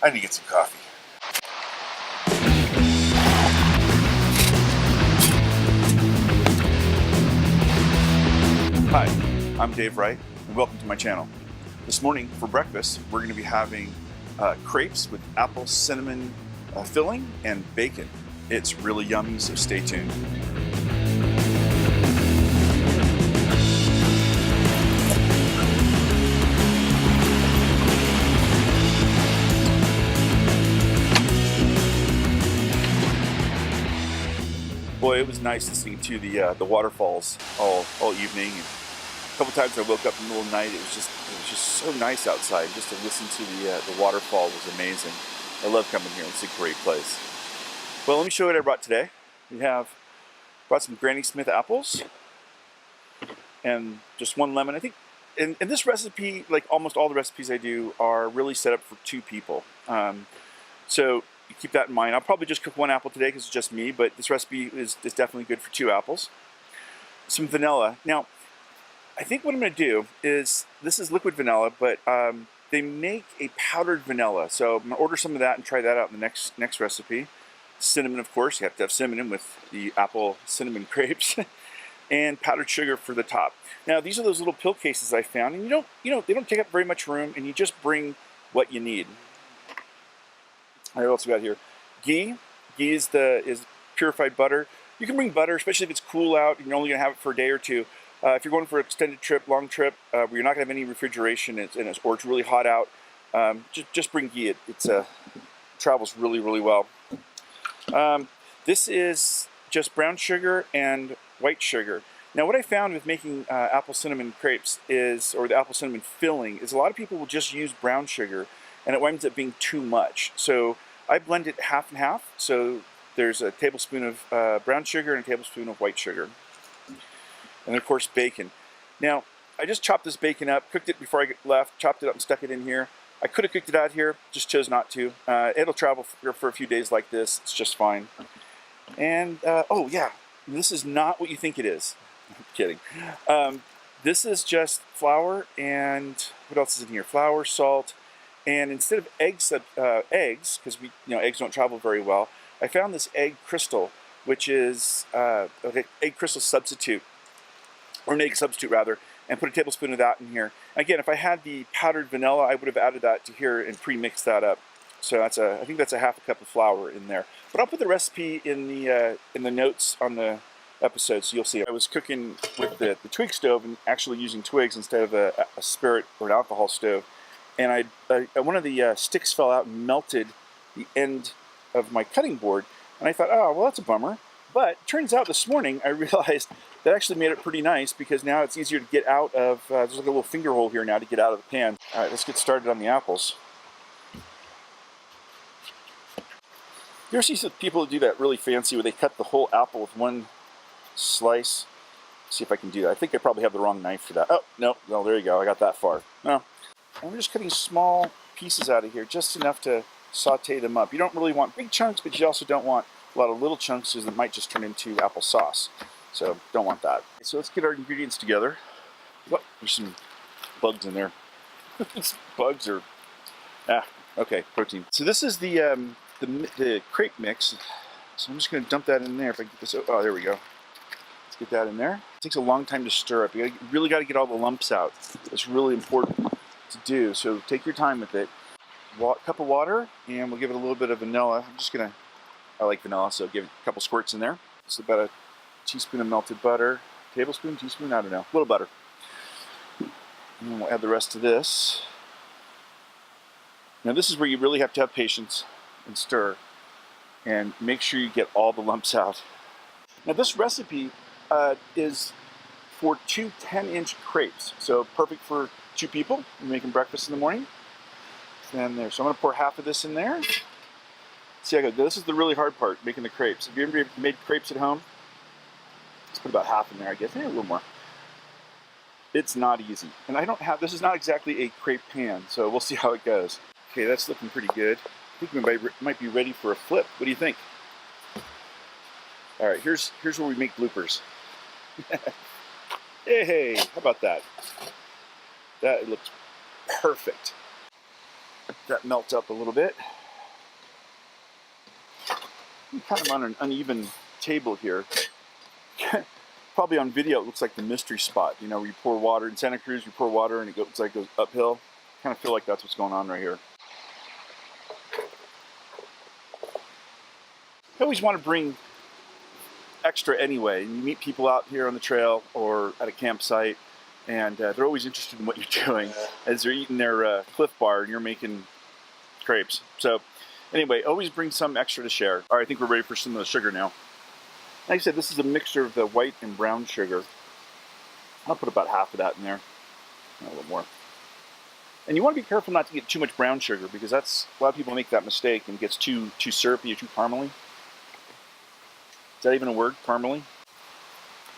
I need to get some coffee. Hi, I'm Dave Wright, and welcome to my channel. This morning for breakfast, we're going to be having crepes with apple cinnamon filling and bacon. It's really yummy, so stay tuned. Boy, it was nice listening to the waterfalls all evening. And a couple times I woke up in the middle of the night. It was just so nice outside. Just to listen to the waterfall was amazing. I love coming here. It's a great place. Well, let me show you what I brought today. We brought some Granny Smith apples and just one lemon. I think in this recipe, like almost all the recipes I do, are really set up for 2 people. So you keep that in mind. I'll probably just cook 1 apple today because it's just me, but this recipe is definitely good for 2 apples. Some vanilla. Now, I think what I'm going to do is, this is liquid vanilla, but they make a powdered vanilla. So I'm going to order some of that and try that out in the next recipe. Cinnamon, of course. You have to have cinnamon with the apple cinnamon crepes. And powdered sugar for the top. Now, these are those little pill cases I found, and they don't take up very much room, and you just bring what you need. I also got here ghee. Ghee is purified butter. You can bring butter, especially if it's cool out and you're only going to have it for a day or 2. If you're going for an extended trip, long trip, where you're not going to have any refrigeration or it's really hot out, just bring ghee. It travels really, really well. This is just brown sugar and white sugar. Now, what I found with making apple cinnamon crepes or the apple cinnamon filling, is a lot of people will just use brown sugar, and it winds up being too much. So I blend it half and half. So there's a tablespoon of brown sugar and a tablespoon of white sugar. And of course, bacon. Now, I just chopped this bacon up, cooked it before I left, chopped it up and stuck it in here. I could have cooked it out here, just chose not to. It'll travel for a few days like this. It's just fine. And, oh yeah, this is not what you think it is. I'm kidding. This is just flour and, what else is in here? Flour, salt, and instead of eggs, because eggs don't travel very well, I found this egg crystal, which is egg crystal substitute, or an egg substitute rather, and put a tablespoon of that in here. Again, if I had the powdered vanilla, I would have added that to here and pre-mixed that up. So I think that's a half a cup of flour in there. But I'll put the recipe in the notes on the episode, so you'll see it. I was cooking with the twig stove and actually using twigs instead of a spirit or an alcohol stove. And one of the sticks fell out and melted the end of my cutting board. And I thought, oh, well, that's a bummer. But it turns out this morning I realized that actually made it pretty nice, because now it's easier to get out of, there's like a little finger hole here now to get out of the pan. All right, let's get started on the apples. You ever see some people do that really fancy where they cut the whole apple with one slice? Let's see if I can do that. I think I probably have the wrong knife for that. Oh, no, there you go. I got that far. No. And we're just cutting small pieces out of here, just enough to saute them up. You don't really want big chunks, but you also don't want a lot of little chunks, because it might just turn into applesauce. So don't want that. So let's get our ingredients together. What? There's some bugs in there. Bugs or okay, protein. So this is the crepe mix. So I'm just going to dump that in there. If I get this, oh, there we go. Let's get that in there. It takes a long time to stir up. You really got to get all the lumps out. It's really important to do. So take your time with it. Cup of water, and we'll give it a little bit of vanilla. I like vanilla, so give it a couple squirts in there. It's about a teaspoon of melted butter. Tablespoon, teaspoon, I don't know. A little butter. And then we'll add the rest of this. Now this is where you really have to have patience and stir, and make sure you get all the lumps out. Now this recipe is for 2 10-inch crepes, so perfect for 2 people. You're making breakfast in the morning. And there, so I'm going to pour half of this in there. See how I go. This is the really hard part, making the crepes. Have you ever made crepes at home? Let's put about half in there, I guess. Maybe a little more. It's not easy, and this is not exactly a crepe pan, so we'll see how it goes. Okay, that's looking pretty good. I think we might be ready for a flip. What do you think? All right, here's where we make bloopers. Hey, how about that? That looks perfect. that melt up a little bit. I'm kind of on an uneven table here. Probably on video it looks like the mystery spot. You know, where you pour water in Santa Cruz, you pour water and it goes like goes uphill. Kind of feel like that's what's going on right here. I always want to bring extra anyway. You meet people out here on the trail or at a campsite, and they're always interested in what you're doing as they're eating their Cliff Bar and you're making crepes. So anyway, always bring some extra to share. All right, I think we're ready for some of the sugar now. Like I said, this is a mixture of the white and brown sugar. I'll put about half of that in there, a little more. And you want to be careful not to get too much brown sugar, because that's a lot of people make that mistake and it gets too syrupy or too caramely. Is that even a word, caramely?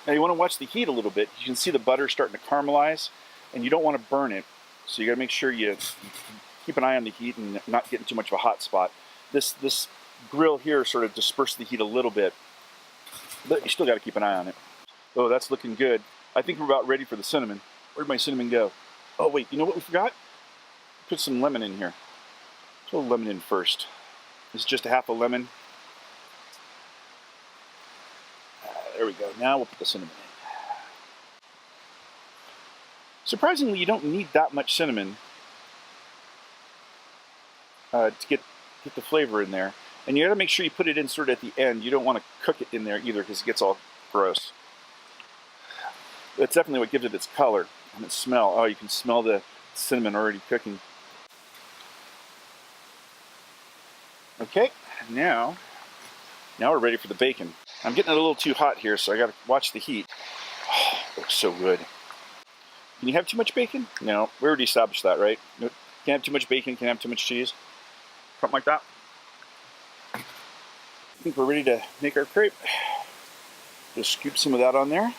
Now you want to watch the heat a little bit. You can see the butter starting to caramelize, and you don't want to burn it. So you got to make sure you keep an eye on the heat and not getting too much of a hot spot. This grill here sort of disperses the heat a little bit, but you still got to keep an eye on it. Oh, that's looking good. I think we're about ready for the cinnamon. Where'd my cinnamon go? Oh wait, you know what we forgot? Put some lemon in here. Put a little lemon in first. This is just a half a lemon. There we go. Now we'll put the cinnamon in. Surprisingly, you don't need that much cinnamon to get the flavor in there. And you got to make sure you put it in sort of at the end. You don't want to cook it in there either, because it gets all gross. That's definitely what gives it its color and its smell. Oh, you can smell the cinnamon already cooking. Okay, now we're ready for the bacon. I'm getting it a little too hot here, so I got to watch the heat. Oh, looks so good. Can you have too much bacon? No, we already established that, right? Can't have too much bacon, can't have too much cheese. Something like that. I think we're ready to make our crepe. Just scoop some of that on there.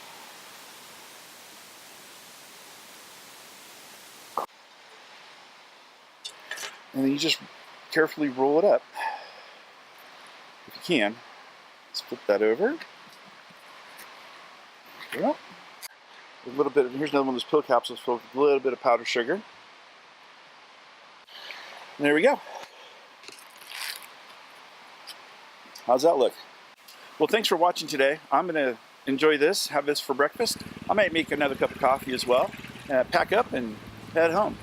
And then you just carefully roll it up. If you can. Let's flip that over. There we go. A little bit, here's another one of those pill capsules filled with a little bit of powdered sugar. And there we go. How's that look? Well, thanks for watching today. I'm going to enjoy this, have this for breakfast. I might make another cup of coffee as well, pack up and head home.